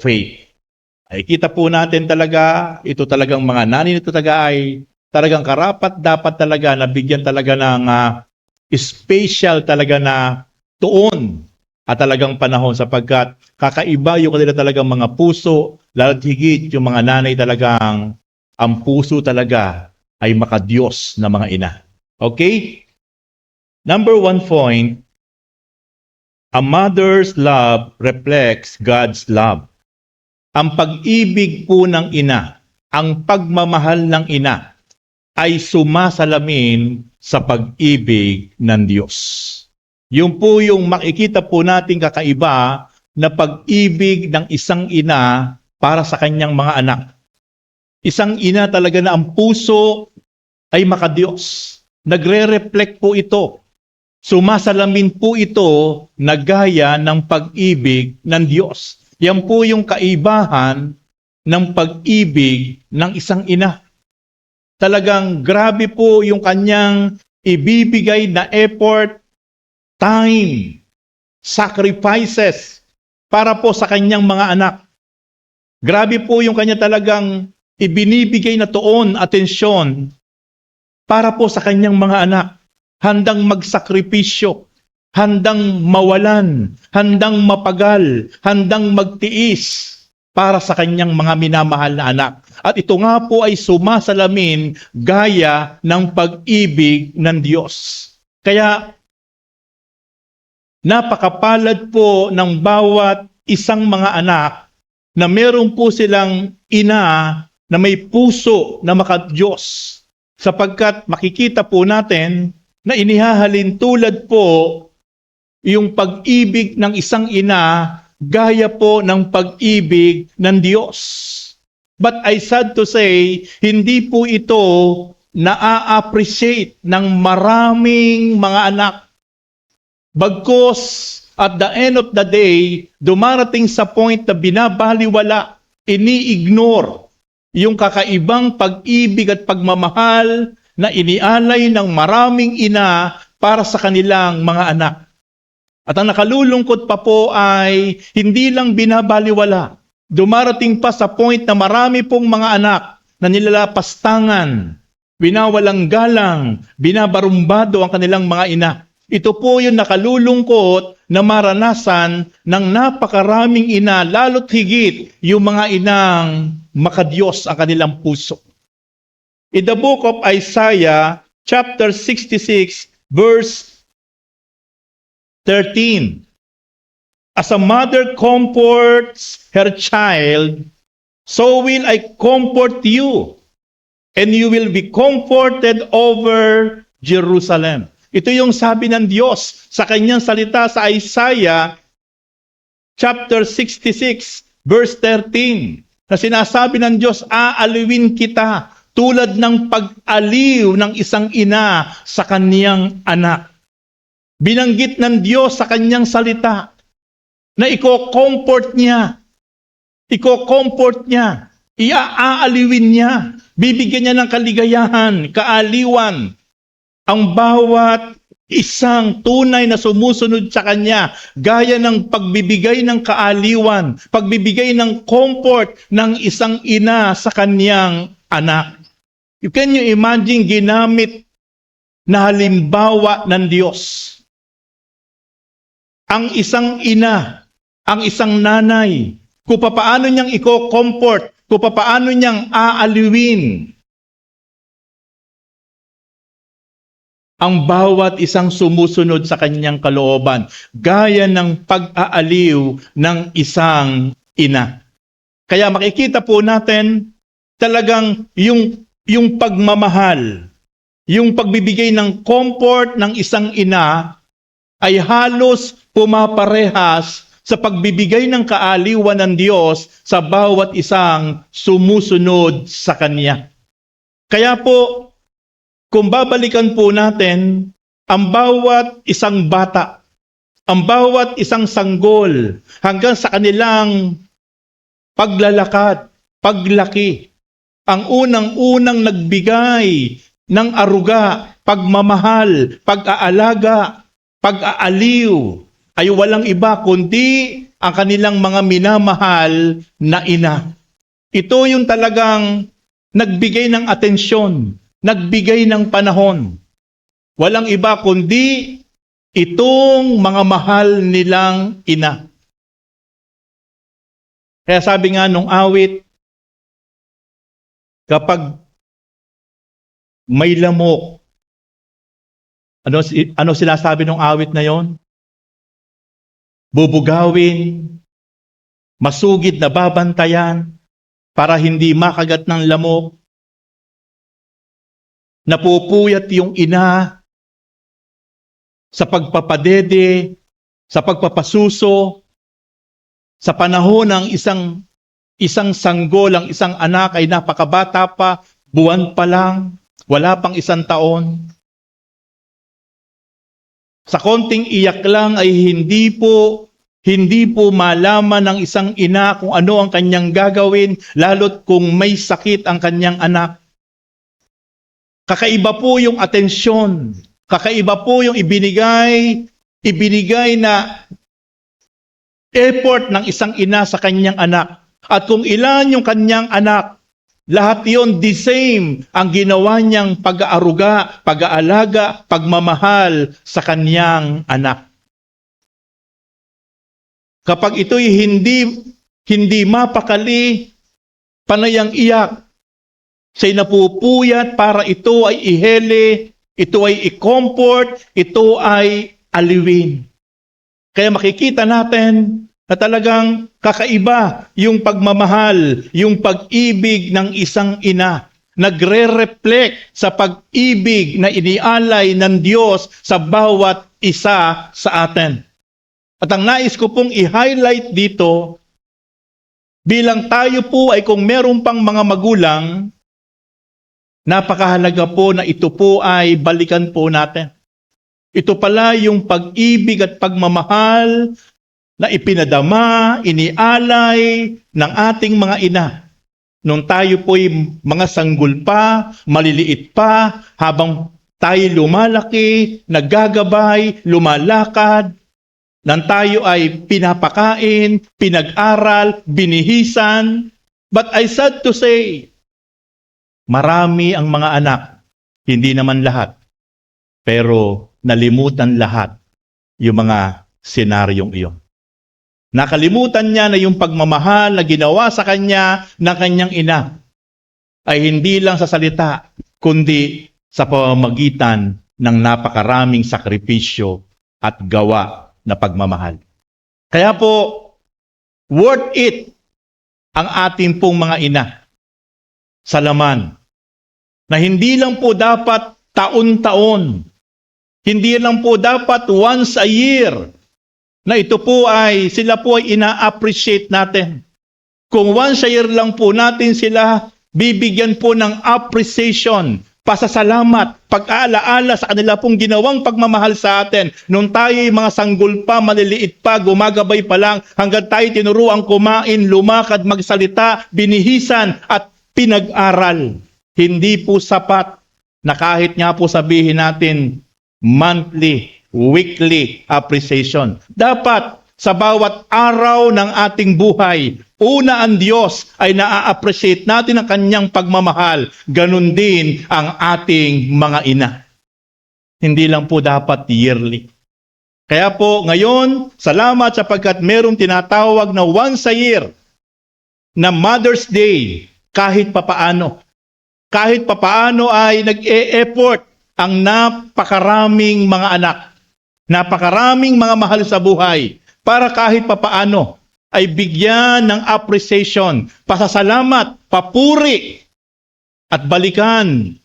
faith. Ay kita po natin talaga, ito talagang mga nanay nito talaga ay talagang karapat dapat talaga na bigyan talaga ng special talaga na tuon at talagang panahon sapagkat kakaiba yung kanila talagang mga puso, lalo't higit yung mga nanay talagang ang puso talaga ay makadiyos na mga ina. Okay? Number 1 point, a mother's love reflects God's love. Ang pag-ibig po ng ina, ang pagmamahal ng ina, ay sumasalamin sa pag-ibig ng Diyos. Yun po yung makikita po natin kakaiba na pag-ibig ng isang ina para sa kanyang mga anak. Isang ina talaga na ang puso ay makadiyos. Nagre-reflect po ito. Sumasalamin po ito na gaya ng pag-ibig ng Diyos. Yan po yung kaibahan ng pag-ibig ng isang ina. Talagang grabe po yung kanyang ibibigay na effort, time, sacrifices para po sa kanyang mga anak. Grabe po yung kanya talagang ibinibigay na tuon, atensyon para po sa kanyang mga anak. Handang magsakripisyo, handang mawalan, handang mapagal, handang magtiis para sa kanyang mga minamahal na anak. At ito nga po ay sumasalamin gaya ng pag-ibig ng Diyos. Kaya napakapalad po ng bawat isang mga anak na meron po silang ina na may puso na makadiyos. Sapagkat makikita po natin na inihahalin tulad po yung pag-ibig ng isang ina gaya po ng pag-ibig ng Diyos. But I sad to say, hindi po ito na-appreciate ng maraming mga anak. Bagkus, at the end of the day, dumarating sa point na binabaliwala, ini-ignore yung kakaibang pag-ibig at pagmamahal na inialay ng maraming ina para sa kanilang mga anak. At ang nakalulungkot pa po ay hindi lang binabaliwala. Dumarating pa sa point na marami pong mga anak na nilalapastangan, binawalang galang, binabarumbado ang kanilang mga ina. Ito po yung nakalulungkot na maranasan ng napakaraming ina, lalo't higit yung mga inang makadiyos ang kanilang puso. In the book of Isaiah, chapter 66, verse 13, as a mother comforts her child, so will I comfort you, and you will be comforted over Jerusalem. Ito yung sabi ng Diyos sa kanyang salita sa Isaiah, chapter 66, verse 13, na sinasabi ng Diyos, aaliwin kita tulad ng pag-aliw ng isang ina sa kaniyang anak. Binanggit ng Diyos sa kanyang salita na iko-comfort niya. Iko-comfort niya. Iaaliwin niya. Bibigyan niya ng kaligayahan, kaaliwan. Ang bawat isang tunay na sumusunod sa kanya, gaya ng pagbibigay ng kaaliwan, pagbibigay ng comfort ng isang ina sa kanyang anak. Can you imagine ginamit na halimbawa ng Diyos? Ang isang ina, ang isang nanay, kung paano niyang i-comfort, kung paano niyang aaliwin ang bawat isang sumusunod sa kanyang kalooban, gaya ng pag-aaliw ng isang ina. Kaya makikita po natin talagang yung pagmamahal, yung pagbibigay ng comfort ng isang ina ay halos pumaparehas sa pagbibigay ng kaaliwan ng Diyos sa bawat isang sumusunod sa Kanya. Kaya po, kung babalikan po natin, ang bawat isang bata, ang bawat isang sanggol, hanggang sa kanilang paglalakad, paglaki, ang unang-unang nagbigay ng aruga, pagmamahal, pag-aalaga, pag-aaliw, ay walang iba kundi ang kanilang mga minamahal na ina. Ito yung talagang nagbigay ng atensyon, nagbigay ng panahon. Walang iba kundi itong mga mahal nilang ina. Kaya sabi nga nung awit, kapag may lamok, ano sinasabi nung awit na yon? Bubugawin, masugid na babantayan para hindi makagat ng lamok. Napupuyat yung ina sa pagpapadede, sa pagpapasuso, sa panahon ng isang sanggol, ang isang anak ay napakabata pa, buwan pa lang, wala pang 1 taon. Sa konting iyak lang ay hindi po malaman ng isang ina kung ano ang kanyang gagawin, lalo't kung may sakit ang kanyang anak. Kakaiba po yung atensyon, kakaiba po yung ibinigay na effort ng isang ina sa kanyang anak. At kung ilan yung kanyang anak, lahat yon the same ang ginawa niyang pag-aaruga, pag-aalaga, pagmamahal sa kanyang anak. Kapag ito'y hindi mapakali, panayang iyak, siya'y napupuyat para ito ay ihele, ito ay i-comfort, ito ay aliwin. Kaya makikita natin na talagang kakaiba yung pagmamahal, yung pag-ibig ng isang ina. Nagre-reflect sa pag-ibig na inialay ng Diyos sa bawat isa sa atin. At ang nais ko pong i-highlight dito, bilang tayo po ay kung meron pang mga magulang, napakahalaga po na ito po ay balikan po natin. Ito pala yung pag-ibig at pagmamahal na ipinadama, inialay ng ating mga ina. Nung tayo po'y mga sanggol pa, maliliit pa, habang tayo lumalaki, naggagabay, lumalakad, nang tayo ay pinapakain, pinag-aral, binihisan. But I sad to say, marami ang mga anak, hindi naman lahat, pero nalimutan lahat yung mga senaryong iyon. Nakalimutan niya na yung pagmamahal na ginawa sa kanya ng kanyang ina ay hindi lang sa salita, kundi sa pamamagitan ng napakaraming sakripisyo at gawa na pagmamahal. Kaya po, worth it ang ating pong mga ina sa laman na hindi lang po dapat taon-taon, hindi lang po dapat once a year, na ito po ay, sila po ay ina-appreciate natin. Kung once a year lang po natin sila, bibigyan po ng appreciation, pasasalamat, pag-aalaala sa kanila pong ginawang pagmamahal sa atin. Nung tayo mga sanggol pa, maliliit pa, gumagabay pa lang, hanggang tayo tinuruang kumain, lumakad, magsalita, binihisan at pinag-aral. Hindi po sapat na kahit nga po sabihin natin monthly, weekly appreciation. Dapat sa bawat araw ng ating buhay, una ang Diyos ay naa-appreciate natin ang kanyang pagmamahal. Ganun din ang ating mga ina. Hindi lang po dapat yearly. Kaya po ngayon, salamat sapagkat merong tinatawag na once a year na Mother's Day kahit papaano. Kahit papaano ay nag-e-effort ang napakaraming mga anak. Napakaraming mga mahal sa buhay para kahit papaano ay bigyan ng appreciation, pasasalamat, papuri at balikan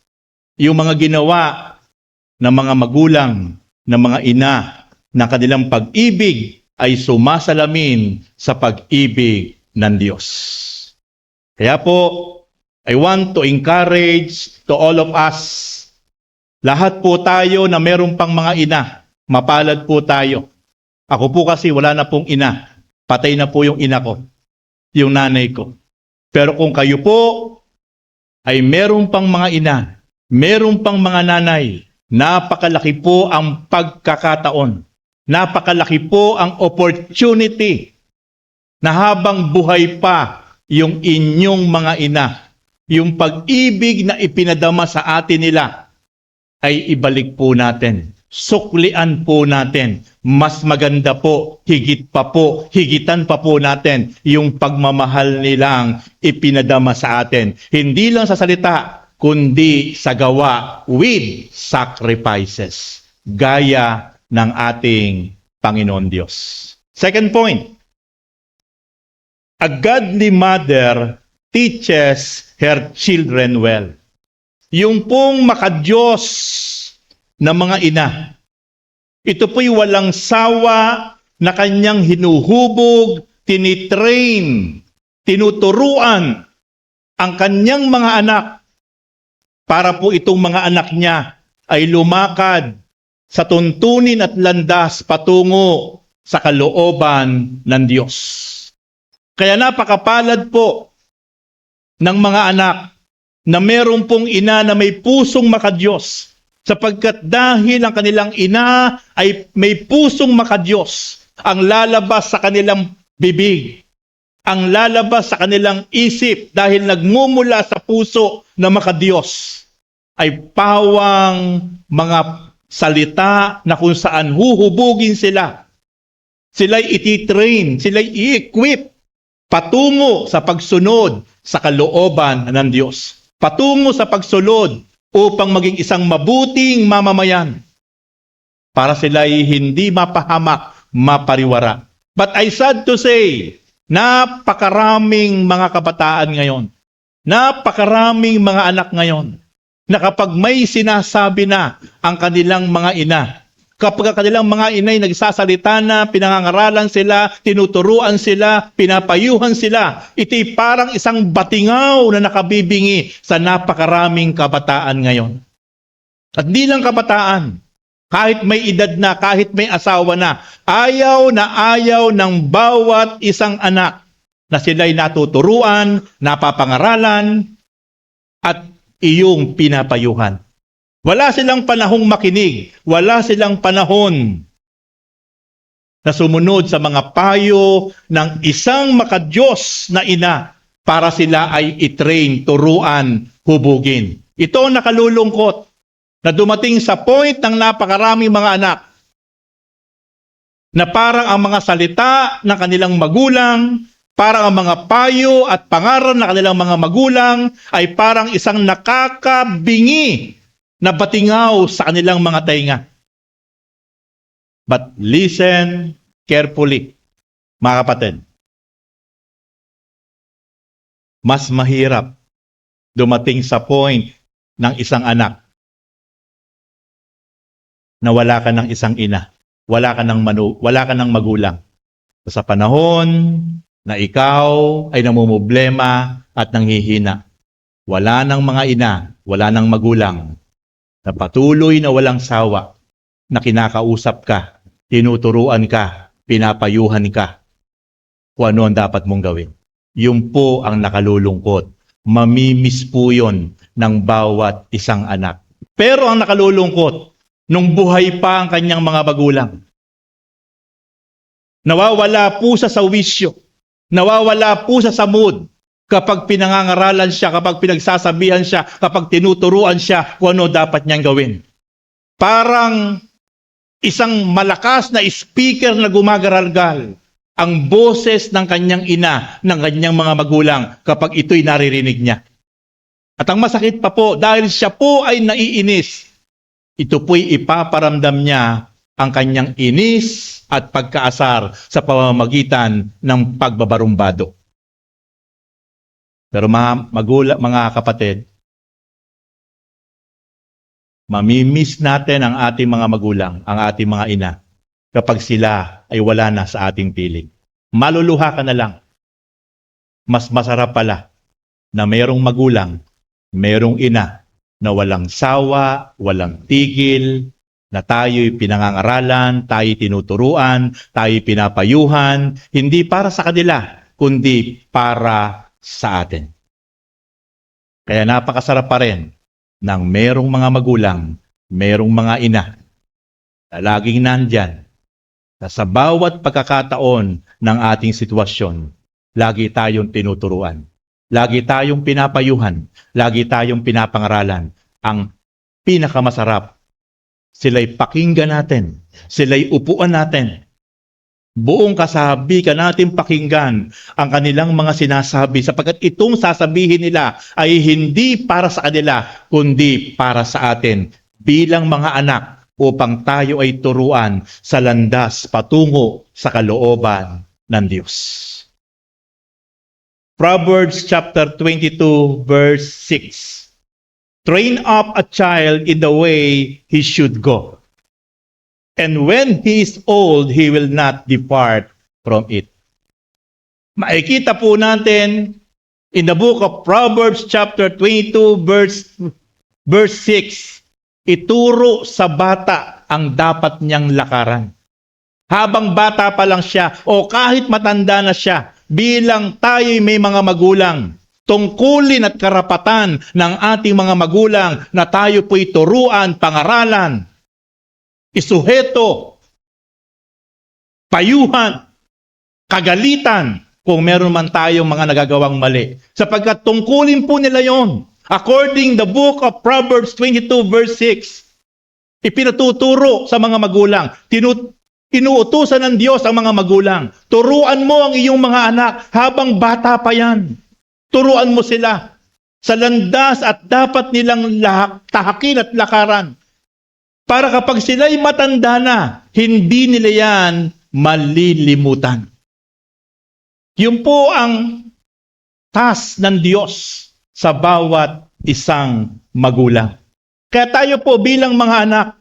yung mga ginawa ng mga magulang, ng mga ina na kanilang pag-ibig ay sumasalamin sa pag-ibig ng Diyos. Kaya po, I want to encourage to all of us, lahat po tayo na meron pang mga ina, mapalad po tayo. Ako po kasi wala na pong ina. Patay na po yung ina ko, yung nanay ko. Pero kung kayo po ay meron pang mga ina, meron pang mga nanay, napakalaki po ang pagkakataon Napakalaki po ang opportunity na habang buhay pa yung inyong mga ina, yung pag-ibig na ipinadama sa atin nila, ay ibalik po natin. Suklian po natin. Mas maganda po, higit pa po, higitan pa po natin yung pagmamahal nilang ipinadama sa atin. Hindi lang sa salita, kundi sa gawa with sacrifices. Gaya ng ating Panginoon Diyos. Second point, a godly mother teaches her children well. Yung pong makadiyos na mga ina, ito po'y walang sawa na kanyang hinuhubog, tinitrain, tinuturuan ang kanyang mga anak para po itong mga anak niya ay lumakad sa tuntunin at landas patungo sa kalooban ng Diyos. Kaya napakapalad po ng mga anak na meron pong ina na may pusong makadiyos, sapagkat dahil ang kanilang ina ay may pusong makadiyos, ang lalabas sa kanilang bibig, ang lalabas sa kanilang isip dahil nagmumula sa puso na makadiyos ay pawang mga salita na kung saan huhubugin sila. Sila'y ititrain, sila'y i-equip patungo sa pagsunod sa kalooban ng Diyos. Patungo sa pagsunod upang maging isang mabuting mamamayan para sila'y hindi mapahamak, mapariwara. But I sad to say, napakaraming mga kabataan ngayon, napakaraming mga anak ngayon, na kapag may sinasabi na ang kanilang mga ina, kapag ang kanilang mga inay nagsasalita na, pinangangaralan sila, tinuturuan sila, pinapayuhan sila, ito'y parang isang batingaw na nakabibingi sa napakaraming kabataan ngayon. At di lang kabataan, kahit may edad na, kahit may asawa na ayaw ng bawat isang anak na sila'y natuturuan, napapangaralan, at iyong pinapayuhan. Wala silang panahong makinig, wala silang panahon na sumunod sa mga payo ng isang makadiyos na ina para sila ay itrain, turuan, hubugin. Ito ang nakalulungkot na dumating sa point ng napakaraming mga anak na parang ang mga salita ng kanilang magulang, parang ang mga payo at pangaral ng kanilang mga magulang ay parang isang nakakabingi na batingaw sa kanilang mga tainga. But listen carefully, mga kapatid. Mas mahirap dumating sa point ng isang anak na wala ka ng isang ina, wala ka ng magulang. Sa panahon na ikaw ay namumblema at nanghihina. Wala ng mga ina, wala ng magulang, na patuloy na walang sawa, na kinakausap ka, tinuturuan ka, pinapayuhan ka, kung ano ang dapat mong gawin. Yun po ang nakalulungkot. Mamimiss po yun ng bawat isang anak. Pero ang nakalulungkot, nung buhay pa ang kanyang mga magulang, nawawala po sa wisyo, nawawala po sa mood kapag pinangangaralan siya, kapag pinagsasabihan siya, kapag tinuturuan siya kung ano dapat niyang gawin. Parang isang malakas na speaker na gumagaralgal ang boses ng kanyang ina, ng kanyang mga magulang kapag ito'y naririnig niya. At ang masakit pa po, dahil siya po ay naiinis, ito po'y ipaparamdam niya ang kanyang inis at pagkaasar sa pamamagitan ng pagbabarumbado. Pero mga kapatid, mamimiss natin ang ating mga magulang, ang ating mga ina, kapag sila ay wala na sa ating piling. Maluluha ka na lang. Mas masarap pala na mayroong magulang, mayroong ina, na walang sawa, walang tigil, na tayo'y pinangangaralan, tayo'y tinuturuan, tayo'y pinapayuhan, hindi para sa kanila, kundi para sa atin. Kaya napakasarap pa rin ng merong mga magulang, merong mga ina na laging nandyan na sa bawat pagkakataon ng ating sitwasyon, lagi tayong tinuturuan. Lagi tayong pinapayuhan. Lagi tayong pinapangaralan. Ang pinakamasarap, sila'y pakinggan natin. Sila'y upuan natin. Buong kasabi ka natin pakinggan ang kanilang mga sinasabi sapagkat itong sasabihin nila ay hindi para sa kanila, kundi para sa atin bilang mga anak upang tayo ay turuan sa landas patungo sa kalooban ng Diyos. Proverbs chapter 22 verse 6. Train up a child in the way he should go. And when he is old, he will not depart from it. Makikita po natin in the book of Proverbs chapter 22 verse 6, ituro sa bata ang dapat niyang lakaran. Habang bata pa lang siya o kahit matanda na siya, bilang tayo'y may mga magulang, tungkulin at karapatan ng ating mga magulang na tayo po'y turuan, pangaralan, isuheto, payuhan, kagalitan kung meron man tayong mga nagagawang mali. Sapagkat tungkulin po nila yon. According the book of Proverbs 22 verse 6, ipinatuturo sa mga magulang, inuutusan ng Diyos ang mga magulang. Turuan mo ang iyong mga anak habang bata pa yan. Turuan mo sila sa landas at dapat nilang tahakin at lakaran. Para kapag sila'y matanda na, hindi nila yan malilimutan. Yun po ang task ng Diyos sa bawat isang magulang. Kaya tayo po bilang mga anak,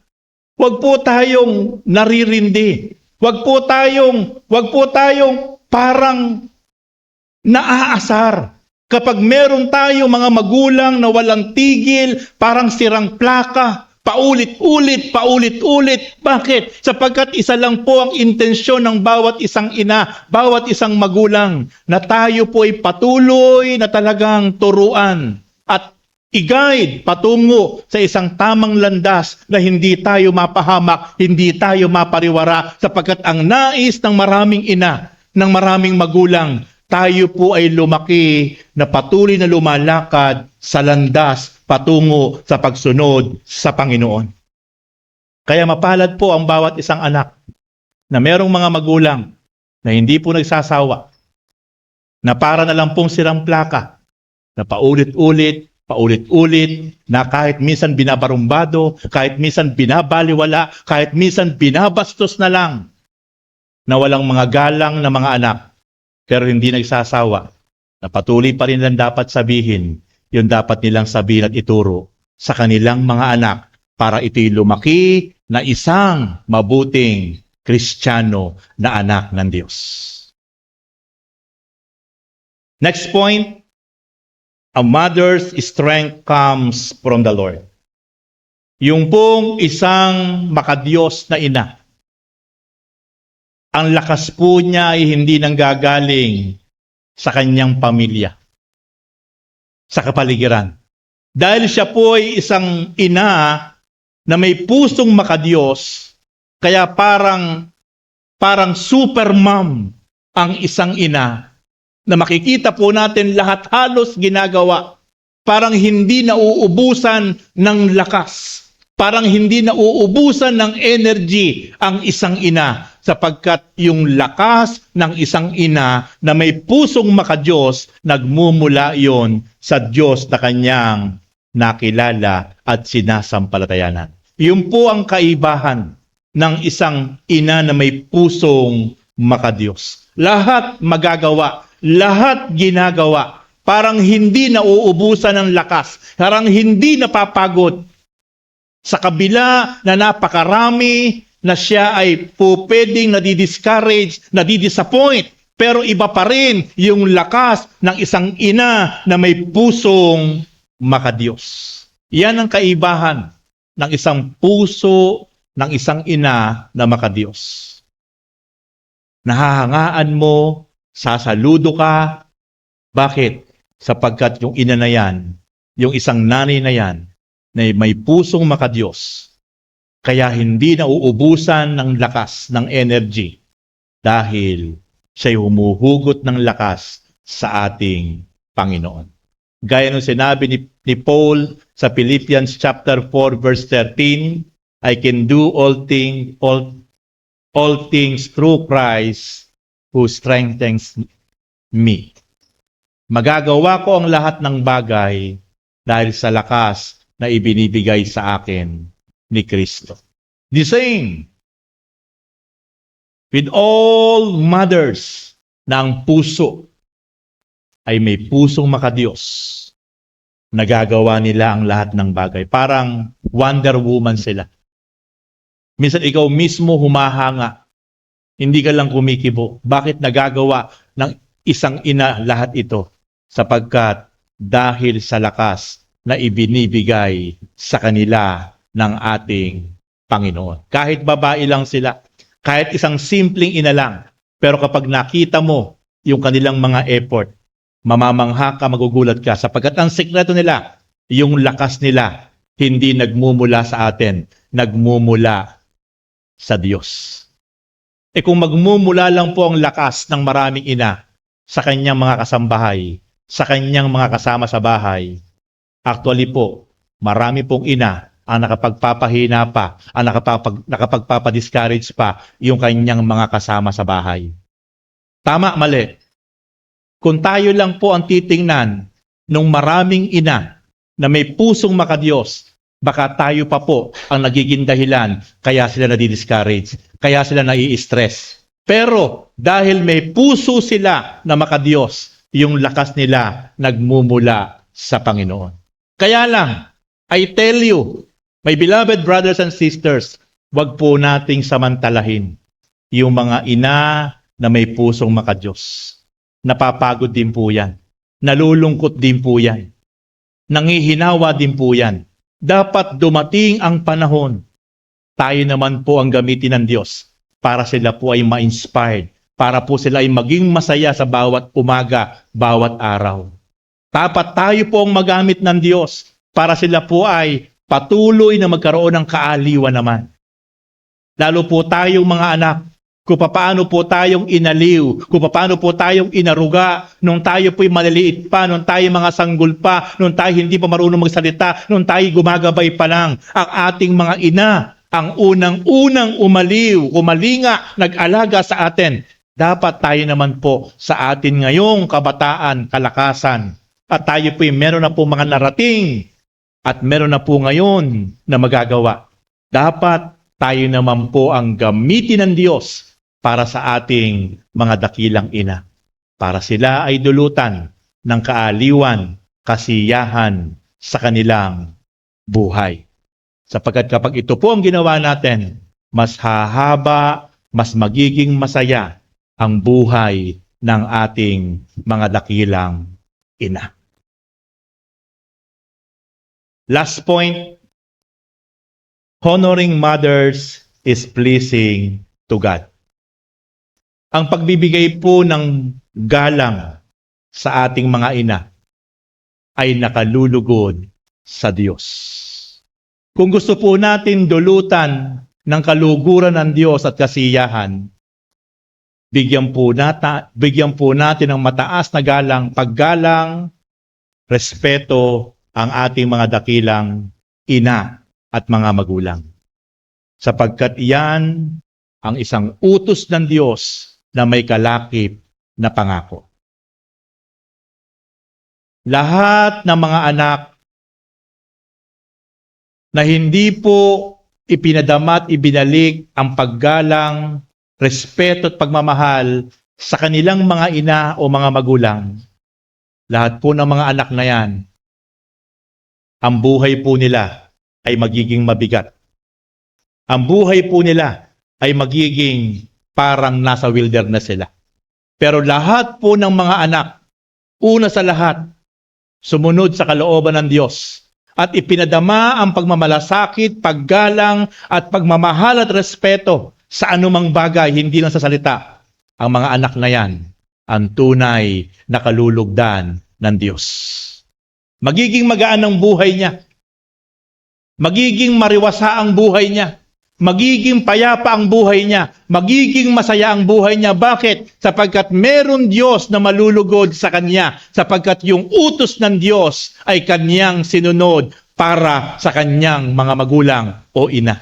huwag po tayong naririndi. Huwag po tayong parang naaasar. Kapag meron tayong mga magulang na walang tigil, parang sirang plaka, paulit-ulit. Bakit? Sapagkat isa lang po ang intensyon ng bawat isang ina, bawat isang magulang, na tayo po ay patuloy na talagang turuan at i-guide patungo sa isang tamang landas na hindi tayo mapahamak, hindi tayo mapariwara, sapagkat ang nais ng maraming ina, ng maraming magulang, tayo po ay lumaki na patuloy na lumalakad sa landas patungo sa pagsunod sa Panginoon. Kaya mapalad po ang bawat isang anak na merong mga magulang na hindi po nagsasawa, na para na lang pong sirang plaka, na paulit-ulit, na kahit minsan binabarumbado, kahit minsan binabaliwala, kahit minsan binabastos na lang, na walang mga galang na mga anak, pero hindi nagsasawa, na patuloy pa rin lang dapat sabihin, yung dapat nilang sabihin at ituro sa kanilang mga anak para ito'y lumaki na isang mabuting Kristiyano na anak ng Diyos. Next point, a mother's strength comes from the Lord. Yung pong isang makadiyos na ina, ang lakas po niya ay hindi nanggagaling sa kanyang pamilya, sa kapaligiran. Dahil siya po ay isang ina na may pusong makadiyos, kaya parang super mom ang isang ina na makikita po natin lahat halos ginagawa. Parang hindi nauubusan ng lakas. Parang hindi nauubusan ng energy ang isang ina, sapagkat yung lakas ng isang ina na may pusong makadiyos, nagmumula yon sa Diyos na kanyang nakilala at sinasampalatayanan. Yun po ang kaibahan ng isang ina na may pusong makadiyos. Lahat magagawa, lahat ginagawa, parang hindi nauubusan ng lakas, parang hindi napapagod. Sa kabila na napakarami na siya ay po pwedeng nadidiscourage, nadidisappoint, pero iba pa rin yung lakas ng isang ina na may pusong makadiyos. Yan ang kaibahan ng isang puso ng isang ina na makadiyos. Nahahangaan mo, sasaludo ka. Bakit? Sapagkat yung ina na yan, yung isang nanay na yan, na may pusong makadiyos, Kaya hindi nauubusan ng lakas, ng energy, dahil siya'y humuhugot ng lakas sa ating Panginoon. Gaya ng sinabi ni Paul sa Philippians chapter 4 verse 13, I can do all things through Christ who strengthens me. Magagawa ko ang lahat ng bagay dahil sa lakas na ibinibigay sa akin ni Kristo. The same with all mothers na ang puso ay may pusong makadiyos. Nagagawa nila ang lahat ng bagay. Parang Wonder Woman sila. Minsan ikaw mismo humahanga. Hindi ka lang kumikibo. Bakit nagagawa ng isang ina lahat ito? Sapagkat dahil sa lakas na ibinibigay sa kanila ng ating Panginoon. Kahit babae lang sila, kahit isang simpleng ina lang, pero kapag nakita mo yung kanilang mga effort, mamamangha ka, magugulat ka, sapagkat ang sekreto nila, yung lakas nila, hindi nagmumula sa atin, nagmumula sa Diyos. Kung magmumula lang po ang lakas ng maraming ina sa kanyang mga kasambahay, sa kanyang mga kasama sa bahay, actually po, marami pong ina ang nakapagpapahina pa, ang nakapagpapadiscourage pa yung kanyang mga kasama sa bahay. Tama, mali. Kung tayo lang po ang titingnan ng maraming ina na may pusong makadiyos, baka tayo pa po ang nagiging dahilan kaya sila nadidiscourage, kaya sila nai-stress. Pero dahil may puso sila na makadiyos, yung lakas nila nagmumula sa Panginoon. Kaya lang, I tell you, my beloved brothers and sisters, wag po nating samantalahin yung mga ina na may pusong makadiyos. Napapagod din po yan. Nalulungkot din po yan. Nangihinawa din po yan. Dapat dumating ang panahon. Tayo naman po ang gamitin ng Diyos para sila po ay ma-inspired, para po sila ay maging masaya sa bawat umaga, bawat araw. Dapat tayo po ang magamit ng Diyos para sila po ay patuloy na magkaroon ng kaaliwan naman. Lalo po tayong mga anak, kung paano po tayong inaliw, kung paano po tayong inaruga, nung tayo po'y maliliit pa, nung tayo mga sanggol pa, nung tayo hindi pa marunong magsalita, nung tayo gumagabay pa lang, ang ating mga ina, ang unang-unang umaliw, kumalinga, nag-alaga sa atin. Dapat tayo naman po sa atin ngayong kabataan, kalakasan, at tayo po'y meron na po mga narating, at meron na po ngayon na magagawa. Dapat tayo naman po ang gamitin ng Diyos para sa ating mga dakilang ina. Para sila ay dulutan ng kaaliwan, kasiyahan sa kanilang buhay. Sapagkat kapag ito po ang ginawa natin, mas hahaba, mas magiging masaya ang buhay ng ating mga dakilang ina. Last point, honoring mothers is pleasing to God. Ang pagbibigay po ng galang sa ating mga ina ay nakalulugod sa Diyos. Kung gusto po natin dulutan ng kaluguran ng Diyos at kasiyahan, bigyan po natin ng mataas na galang, paggalang, respeto ang ating mga dakilang ina at mga magulang. Sapagkat iyan ang isang utos ng Diyos na may kalakip na pangako. Lahat ng mga anak na hindi po ipinadama at ibinalik ang paggalang, respeto at pagmamahal sa kanilang mga ina o mga magulang, lahat po ng mga anak na yan, ang buhay po nila ay magiging mabigat. Ang buhay po nila ay magiging parang nasa wilderness sila. Pero lahat po ng mga anak, una sa lahat, sumunod sa kalooban ng Diyos at ipinadama ang pagmamalasakit, paggalang at pagmamahal at respeto sa anumang bagay, hindi lang sa salita. Ang mga anak na yan, ang tunay na kalulugdan ng Diyos. Magiging magaan ang buhay niya. Magiging mariwasa ang buhay niya. magiging payapa ang buhay niya, magiging masaya ang buhay niya. Bakit? Sapagkat meron Diyos na malulugod sa kanya, sapagkat yung utos ng Diyos ay kanyang sinunod para sa kanyang mga magulang o ina.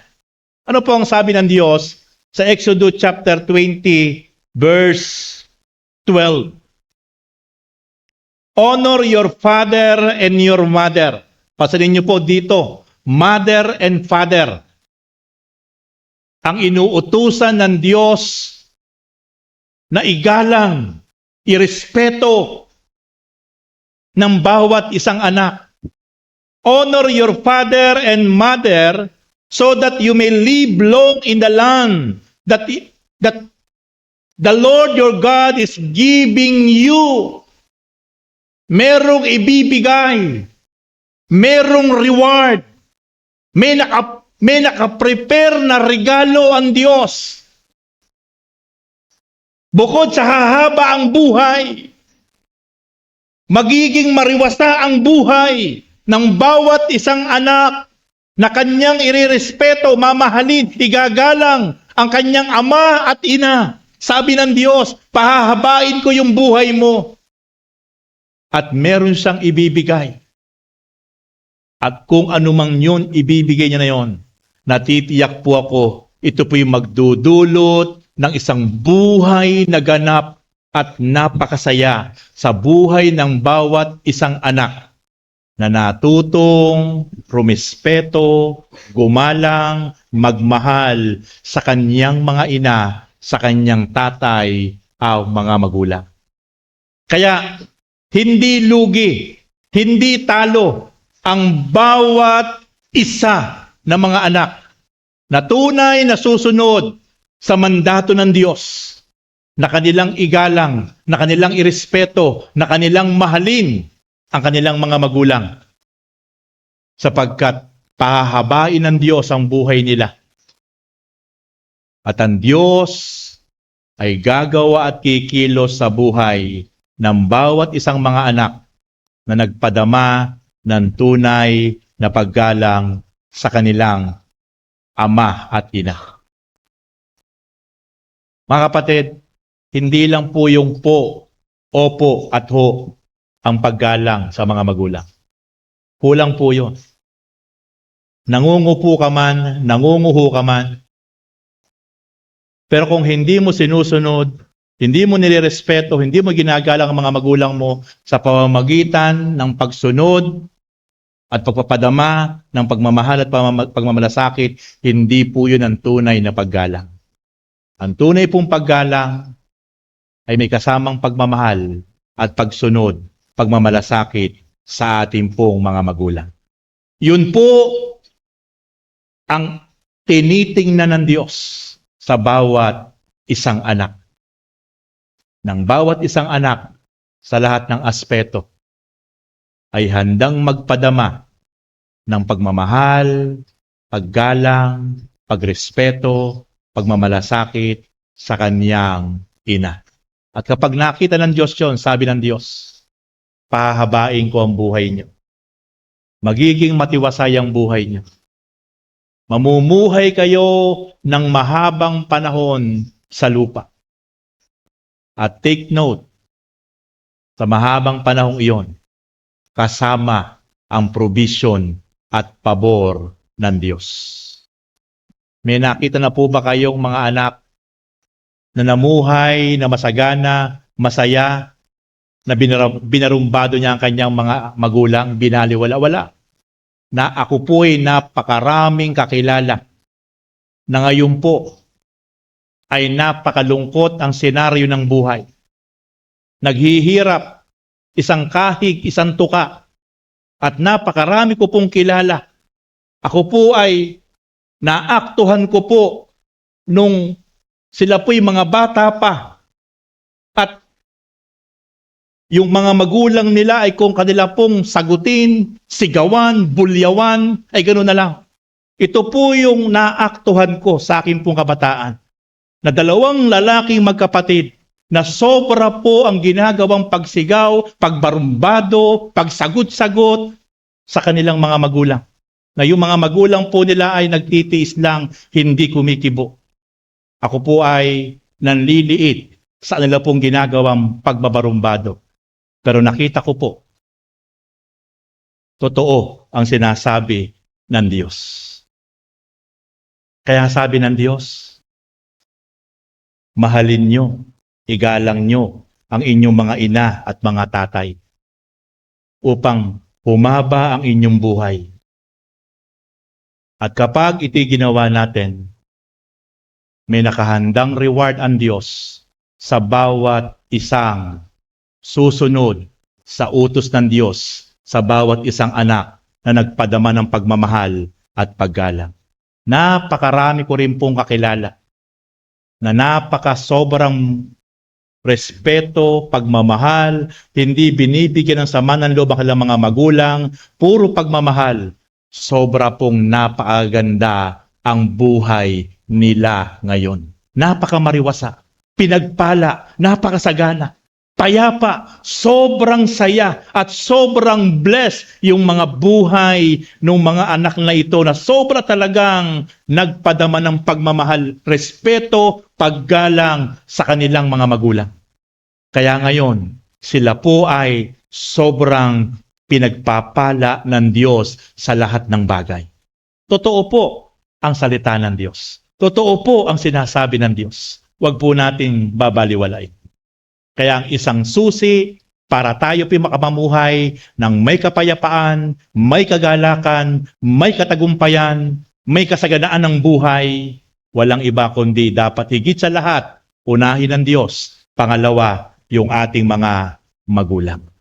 Ano po ang sabi ng Diyos sa Exodus chapter 20 verse 12? Honor your father and your mother. Pasanin niyo po dito, mother and father. Ang inuutusan ng Diyos na igalang, irespeto ng bawat isang anak. Honor your father and mother so that you may live long in the land that the Lord your God is giving you. Merong ibibigay, merong reward, may naka-prepare na regalo ang Diyos. Bukod sa hahaba ang buhay, magiging mariwasa ang buhay ng bawat isang anak na kanyang irerespeto, mamahalin, igagalang ang kanyang ama at ina. Sabi ng Diyos, pahahabain ko yung buhay mo. At meron siyang ibibigay. At kung anumang yun, ibibigay niya na yon. Natitiyak po ako, ito po yung magdudulot ng isang buhay na ganap at napakasaya sa buhay ng bawat isang anak na natutong, rumispeto, gumalang, magmahal sa kanyang mga ina, sa kanyang tatay, o mga magulang. Kaya, hindi lugi, hindi talo ang bawat isa ng mga anak na tunay na susunod sa mandato ng Diyos, na kanilang igalang, na kanilang irespeto, na kanilang mahalin ang kanilang mga magulang. Sapagkat pahahabain ng Diyos ang buhay nila. At ang Diyos ay gagawa at kikilos sa buhay ng bawat isang mga anak na nagpadama ng tunay na paggalang sa kanilang ama at ina. Mga kapatid, hindi lang po yung po, opo at ho ang paggalang sa mga magulang. Kulang po yun. Nangungupo ka man, nangunguho ka man, pero kung hindi mo sinusunod, hindi mo nirerespeto, hindi mo ginagalang ang mga magulang mo sa pamamagitan ng pagsunod at pagpapadama ng pagmamahal at pagmamalasakit, hindi po yun ang tunay na paggalang. Ang tunay pong paggalang ay may kasamang pagmamahal at pagsunod, pagmamalasakit sa ating pong mga magulang. Yun po ang tinitingnan ng Diyos sa bawat isang anak. Ng bawat isang anak sa lahat ng aspeto ay handang magpadama ng pagmamahal, paggalang, pagrespeto, pagmamalasakit sa kanyang ina. At kapag nakita ng Diyos yun, sabi ng Diyos, pahahabain ko ang buhay niyo. Magiging matiwasay ang buhay niyo. Mamumuhay kayo ng mahabang panahon sa lupa. At take note, sa mahabang panahong iyon, kasama ang provision at pabor ng Diyos. May nakita na po ba kayong mga anak na namuhay, na masagana, masaya, na binarumbado niya ang kanyang mga magulang, binaliwala? Wala. Na ako po ay napakaraming kakilala na ngayon po ay napakalungkot ang senaryo ng buhay. Naghihirap, isang kahig, isang tuka, at napakarami ko pong kilala. Ako po ay naaktuhan ko po nung sila po'y mga bata pa. At yung mga magulang nila ay kung kanila pong sagutin, sigawan, bulyawan, ay gano'n na lang. Ito po yung naaktuhan ko sa aking pong kabataan. Na dalawang lalaking magkapatid na sobra po ang ginagawang pagsigaw, pagbarumbado, pagsagot-sagot sa kanilang mga magulang. na yung mga magulang po nila ay nagtitiis lang, hindi kumikibo. Ako po ay nanliliit sa kanila pong ginagawang pagbabarumbado. Pero nakita ko po, totoo ang sinasabi ng Diyos. Kaya sabi ng Diyos, mahalin nyo, igalang nyo ang inyong mga ina at mga tatay upang humaba ang inyong buhay. At kapag ito'y ginawa natin, may nakahandang reward ang Diyos sa bawat isang susunod sa utos ng Diyos, sa bawat isang anak na nagpadama ng pagmamahal at paggalang. Napakarami ko rin pong kakilala na sobrang respeto, pagmamahal, hindi binibigyan ng sama ng loob ang kanilang mga magulang, puro pagmamahal. Sobra pong napakaganda ang buhay nila ngayon. Napakamariwasa, pinagpala, napakasagana, payapa, sobrang saya at sobrang blessed yung mga buhay ng mga anak na ito na sobra talagang nagpadama ng pagmamahal, respeto, paggalang sa kanilang mga magulang. Kaya ngayon, sila po ay sobrang pinagpapala ng Diyos sa lahat ng bagay. Totoo po ang salita ng Diyos. Totoo po ang sinasabi ng Diyos. Huwag po nating babaliwalain. Kaya ang isang susi para tayo makamamuhay ng may kapayapaan, may kagalakan, may katagumpayan, may kasaganaan ng buhay, walang iba kundi dapat higit sa lahat, unahin ng Diyos. Pangalawa, yung ating mga magulang.